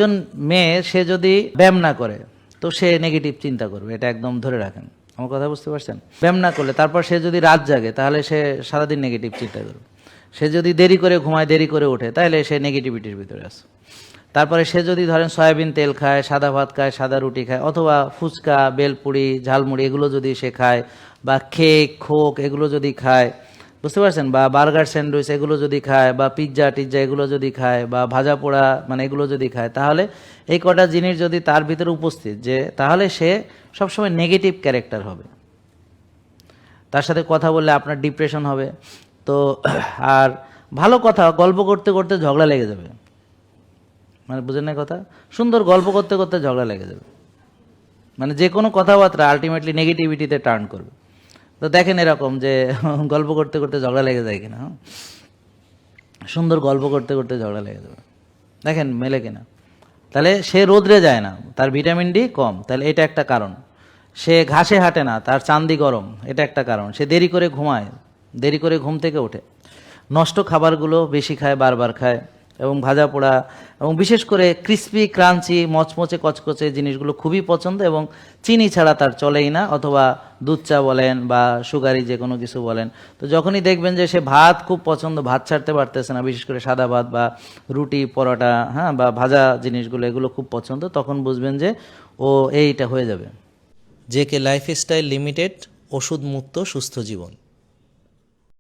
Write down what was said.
একজন মেয়ে সে যদি ব্যায়াম না করে তো সে নেগেটিভ চিন্তা করবে, এটা একদম ধরে রাখেন। আমার কথা বুঝতে পারছেন? ব্যায়াম না করলে তারপর সে যদি রাত জাগে তাহলে সে সারাদিন নেগেটিভ চিন্তা করবে। সে যদি দেরি করে ঘুমায়, দেরি করে ওঠে, তাহলে সে নেগেটিভিটির ভিতরে আছে। তারপরে সে যদি ধরেন সয়াবিন তেল খায়, সাদা ভাত খায়, সাদা রুটি খায়, অথবা ফুচকা, বেলপুরি, ঝালমুড়ি এগুলো যদি সে খায়, বা কেক, খোক এগুলো যদি খায়, বুঝতে পারছেন, বা বার্গার, স্যান্ডউইচ এগুলো যদি খায়, বা পিৎজা টিজ্জা এগুলো যদি খায়, বা ভাজা পোড়া মানে এগুলো যদি খায়, তাহলে এই কটা জিনিস যদি তার ভিতরে উপস্থিত, যে তাহলে সে সবসময় নেগেটিভ ক্যারেক্টার হবে। তার সাথে কথা বললে আপনার ডিপ্রেশন হবে। তো আর ভালো কথা গল্প করতে করতে ঝগড়া লেগে যাবে, মানে বুঝেন না কথা, সুন্দর গল্প করতে করতে ঝগড়া লেগে যাবে, মানে যে কোনো কথাবার্তা আলটিমেটলি নেগেটিভিটিতে টার্ন করবে। তো দেখেন এরকম যে গল্প করতে করতে ঝগড়া লেগে যায় কিনা, সুন্দর গল্প করতে করতে ঝগড়া লেগে যাবে, দেখেন মেলে কিনা। তাহলে সে রোদ্রে যায় না, তার ভিটামিন ডি কম, তাহলে এটা একটা কারণ। সে ঘাসে হাঁটে না, তার চান্দি গরম, এটা একটা কারণ। সে দেরি করে ঘুমায়, দেরি করে ঘুম থেকে ওঠে, নষ্ট খাবারগুলো বেশি খায়, বারবার খায়, এবং ভাজা পোড়া এবং বিশেষ করে ক্রিস্পি ক্রাঞ্চি মচমচে কচকচে জিনিসগুলো খুবই পছন্দ, এবং চিনি ছাড়া তার চলেই না, অথবা দুধ চা বলেন বা সুগারি যে কোনো কিছু বলেন। তো যখনই দেখবেন যে সে ভাত খুব পছন্দ, ভাত ছাড়তে পারতেছে না, বিশেষ করে সাদা ভাত বা রুটি পরোটা, হ্যাঁ, বা ভাজা জিনিসগুলো এগুলো খুব পছন্দ, তখন বুঝবেন যে ও এইটা হয়ে যাবে। জেকে লাইফস্টাইল লিমিটেড, ওষুধ মুক্ত সুস্থ জীবন।